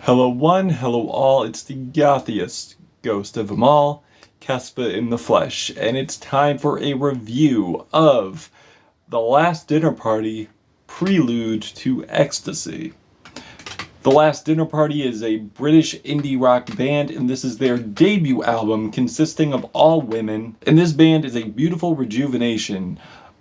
Hello one, hello all, it's the gothiest ghost of them all, Kespa in the flesh, and it's time for a review of The Last Dinner Party, Prelude to Ecstasy. The Last Dinner Party is a British indie rock band, and this is their debut album consisting of all women, and this band is a beautiful rejuvenation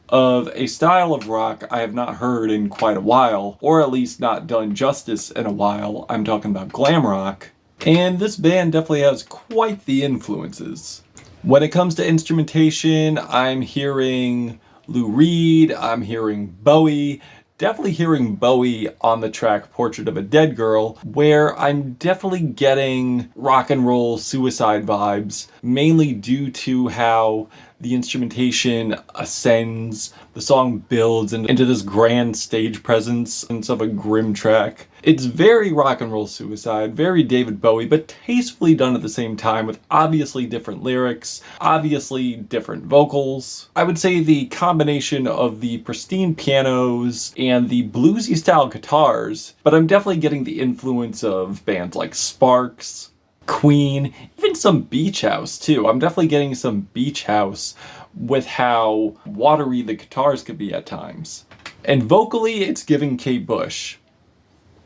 of a style of rock I have not heard in quite a while, or at least not done justice in a while. I'm talking about glam rock. And this band definitely has quite the influences. When it comes to instrumentation, I'm hearing Lou Reed, I'm hearing Bowie, definitely hearing Bowie on the track Portrait of a Dead Girl, where I'm definitely getting rock and roll Suicide vibes, mainly due to how the instrumentation ascends, the song builds into this grand stage presence of a grim track. It's very rock and roll Suicide, very David Bowie, but tastefully done at the same time with obviously different lyrics, obviously different vocals. I would say the combination of the pristine pianos and the bluesy style guitars, but I'm definitely getting the influence of bands like Sparks, Queen, even some Beach House too. I'm definitely getting some Beach House with how watery the guitars could be at times. And vocally, it's giving Kate Bush.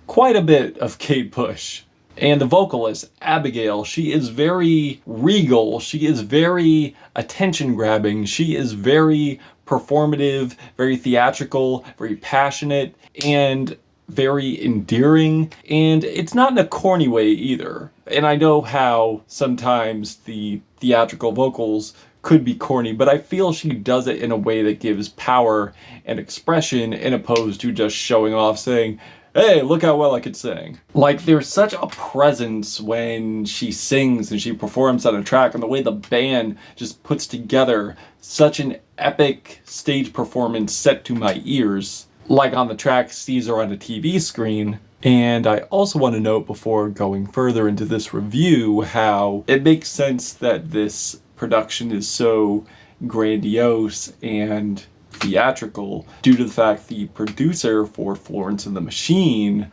Quite a bit of Kate Bush. And the vocalist, Abigail, she is very regal, she is very attention-grabbing, she is very performative, very theatrical, very passionate, and very endearing, and it's not in a corny way either. And I know how sometimes the theatrical vocals could be corny, but I feel she does it in a way that gives power and expression, in opposed to just showing off saying, hey, look how well I could sing. Like, there's such a presence when she sings and she performs on a track, and the way the band just puts together such an epic stage performance set to my ears. Like on the track Caesar on a TV screen. And I also want to note before going further into this review how it makes sense that this production is so grandiose and theatrical due to the fact the producer for Florence and the Machine,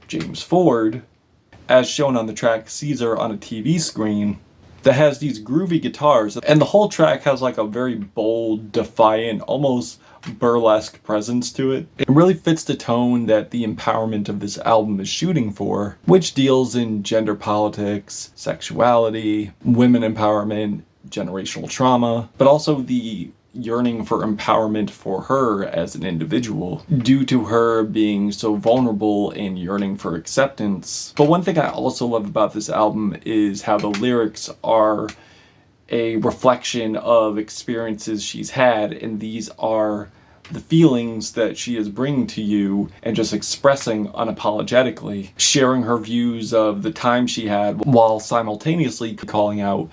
James Ford, as shown on the track Caesar on a TV screen, that has these groovy guitars, and the whole track has like a very bold, defiant, almost burlesque presence to it. It really fits the tone that the empowerment of this album is shooting for, which deals in gender politics, sexuality, women empowerment, generational trauma, but also the yearning for empowerment for her as an individual due to her being so vulnerable and yearning for acceptance. But one thing I also love about this album is how the lyrics are a reflection of experiences she's had, and these are the feelings that she is bringing to you and just expressing unapologetically, sharing her views of the time she had while simultaneously calling out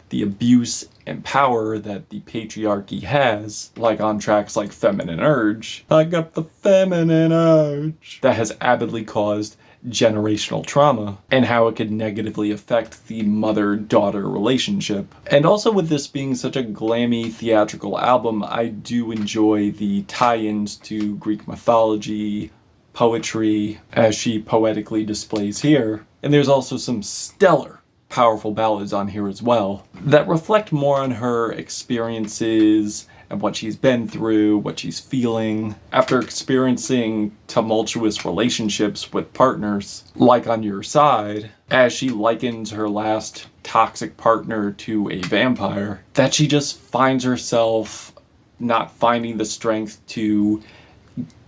the abuse and power that the patriarchy has, like on tracks like Feminine Urge. I got the feminine urge. That has avidly caused generational trauma, and how it could negatively affect the mother-daughter relationship. And also, with this being such a glammy theatrical album, I do enjoy the tie-ins to Greek mythology, poetry, as she poetically displays here. And there's also some stellar powerful ballads on here as well that reflect more on her experiences and what she's been through, what she's feeling after experiencing tumultuous relationships with partners, like On Your Side, as she likens her last toxic partner to a vampire, that she just finds herself not finding the strength to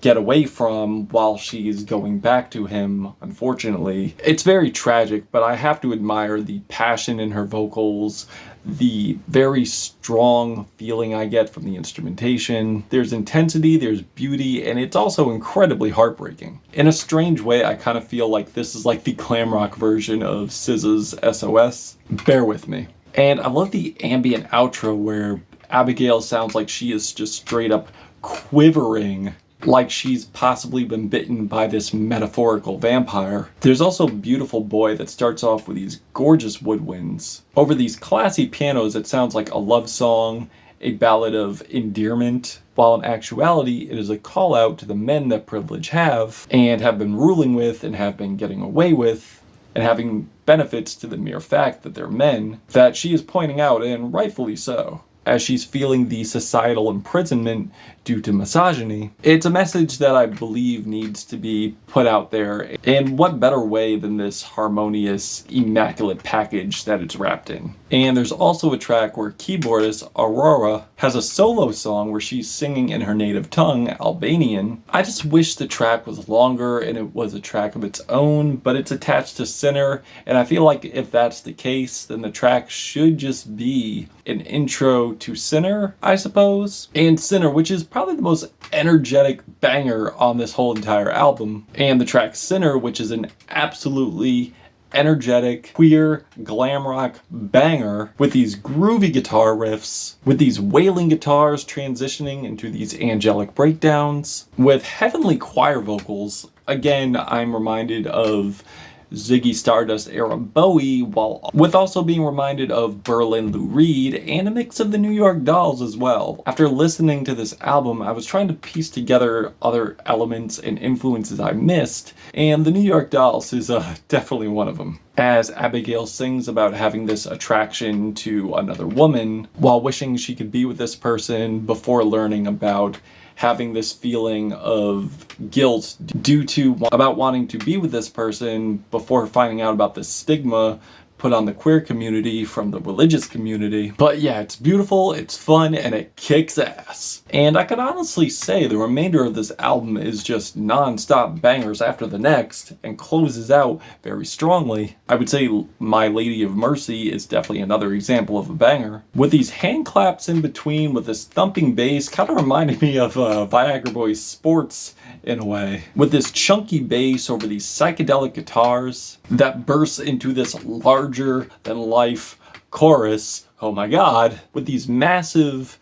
get away from while she's going back to him, unfortunately. It's very tragic, but I have to admire the passion in her vocals, the very strong feeling I get from the instrumentation. There's intensity, there's beauty, and it's also incredibly heartbreaking. In a strange way, I kind of feel like this is like the glam rock version of SZA's SOS. Bear with me. And I love the ambient outro where Abigail sounds like she is just straight up quivering, like she's possibly been bitten by this metaphorical vampire. There's also Beautiful Boy that starts off with these gorgeous woodwinds. Over these classy pianos, it sounds like a love song, a ballad of endearment, while in actuality it is a call out to the men that privilege have, and have been ruling with, and have been getting away with, and having benefits to the mere fact that they're men, that she is pointing out, and rightfully so, as she's feeling the societal imprisonment due to misogyny. It's a message that I believe needs to be put out there, and what better way than this harmonious, immaculate package that it's wrapped in. And there's also a track where keyboardist Aurora has a solo song where she's singing in her native tongue, Albanian. I just wish the track was longer and it was a track of its own, but it's attached to Sinner, and I feel like if that's the case, then the track should just be an intro to Sinner, I suppose. And Sinner, which is probably the most energetic banger on this whole entire album. And the track Sinner, which is an absolutely energetic, queer, glam rock banger with these groovy guitar riffs, with these wailing guitars transitioning into these angelic breakdowns, with heavenly choir vocals. Again, I'm reminded of Ziggy Stardust era Bowie, while with also being reminded of Berlin Lou Reed and a mix of the New York Dolls as well. After listening to this album, I was trying to piece together other elements and influences I missed, and the New York Dolls is definitely one of them. As Abigail sings about having this attraction to another woman while wishing she could be with this person before learning about having this feeling of guilt due to about wanting to be with this person before finding out about the stigma put on the queer community from the religious community. But yeah, it's beautiful, it's fun, and it kicks ass. And I could honestly say the remainder of this album is just non-stop bangers after the next and closes out very strongly. I would say My Lady of Mercy is definitely another example of a banger. With these hand claps in between with this thumping bass, kind of reminded me of Viagra Boys Sports in a way. With this chunky bass over these psychedelic guitars that bursts into this larger than life chorus, oh my god, with these massive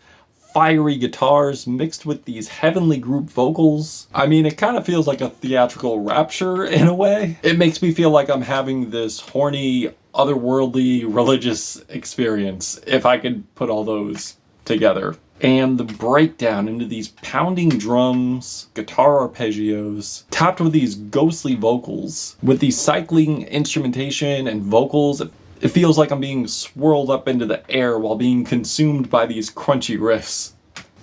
fiery guitars mixed with these heavenly group vocals. I mean, it kind of feels like a theatrical rapture in a way. It makes me feel like I'm having this horny, otherworldly religious experience, if I could put all those together. And the breakdown into these pounding drums, guitar arpeggios, topped with these ghostly vocals, with these cycling instrumentation and vocals. It feels like I'm being swirled up into the air while being consumed by these crunchy riffs.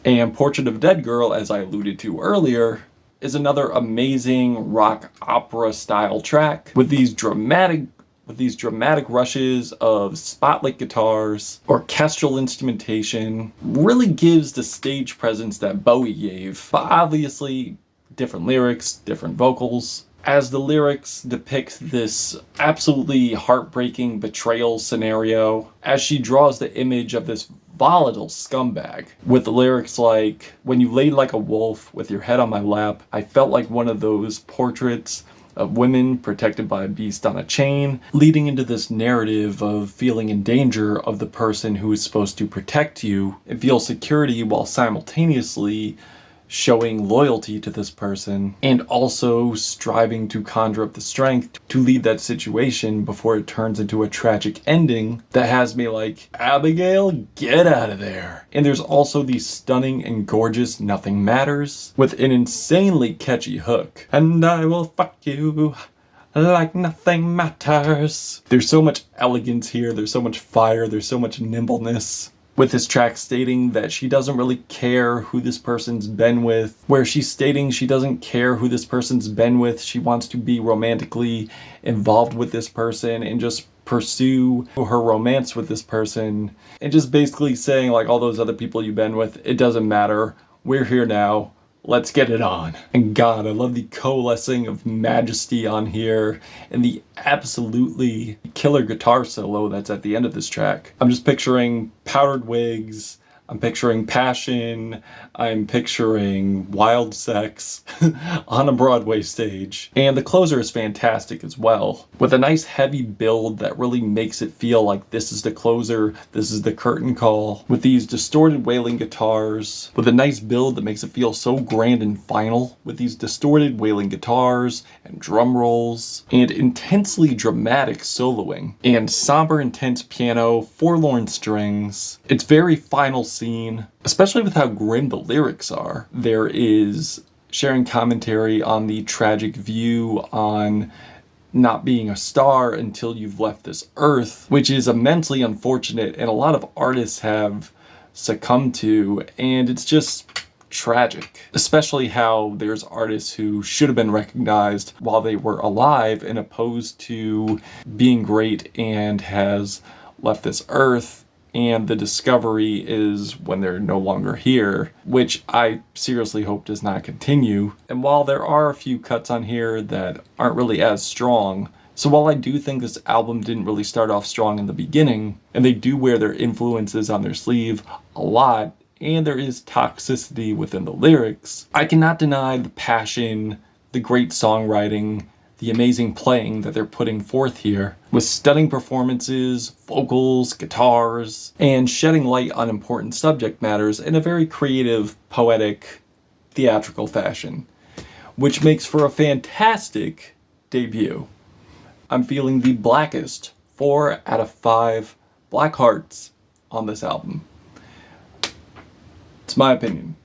And Portrait of a Dead Girl, as I alluded to earlier, is another amazing rock opera style track with these dramatic rushes of spotlight guitars, orchestral instrumentation, really gives the stage presence that Bowie gave. But obviously, different lyrics, different vocals. As the lyrics depict this absolutely heartbreaking betrayal scenario, as she draws the image of this volatile scumbag, with the lyrics like, "When you laid like a wolf with your head on my lap, I felt like one of those portraits of women protected by a beast on a chain," leading into this narrative of feeling in danger of the person who is supposed to protect you and feel security while simultaneously showing loyalty to this person, and also striving to conjure up the strength to leave that situation before it turns into a tragic ending that has me like, Abigail, get out of there. And there's also the stunning and gorgeous Nothing Matters with an insanely catchy hook. And I will fuck you like nothing matters. There's so much elegance here, there's so much fire, there's so much nimbleness. With this track stating that she doesn't really care who this person's been with, where she's stating she doesn't care who this person's been with, she wants to be romantically involved with this person and just pursue her romance with this person, and just basically saying like, all those other people you've been with, it doesn't matter, we're here now, let's get it on. And God, I love the coalescing of majesty on here and the absolutely killer guitar solo that's at the end of this track. I'm just picturing powdered wigs, I'm picturing passion, I'm picturing wild sex on a Broadway stage. And the closer is fantastic as well, with a nice heavy build that really makes it feel like this is the closer, this is the curtain call, with these distorted wailing guitars, with a nice build that makes it feel so grand and final, with these distorted wailing guitars and drum rolls, and intensely dramatic soloing, and somber intense piano, forlorn strings. It's very final scene, especially with how grim the lyrics are. There is sharing commentary on the tragic view on not being a star until you've left this earth, which is immensely unfortunate and a lot of artists have succumbed to, and it's just tragic. Especially how there's artists who should have been recognized while they were alive, and opposed to being great and has left this earth, and the discovery is when they're no longer here, which I seriously hope does not continue. And while there are a few cuts on here that aren't really as strong, so while I do think this album didn't really start off strong in the beginning, and they do wear their influences on their sleeve a lot, and there is toxicity within the lyrics, I cannot deny the passion, the great songwriting, the amazing playing that they're putting forth here, with stunning performances, vocals, guitars, and shedding light on important subject matters in a very creative, poetic, theatrical fashion, which makes for a fantastic debut. I'm feeling the blackest 4 out of 5 black hearts on this album. It's my opinion.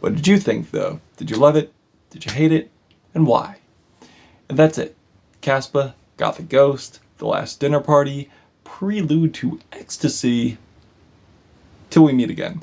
What did you think, though? Did you love it? Did you hate it? And why? And that's it. Caspa, Gothic Ghost, The Last Dinner Party, Prelude to Ecstasy. Till we meet again.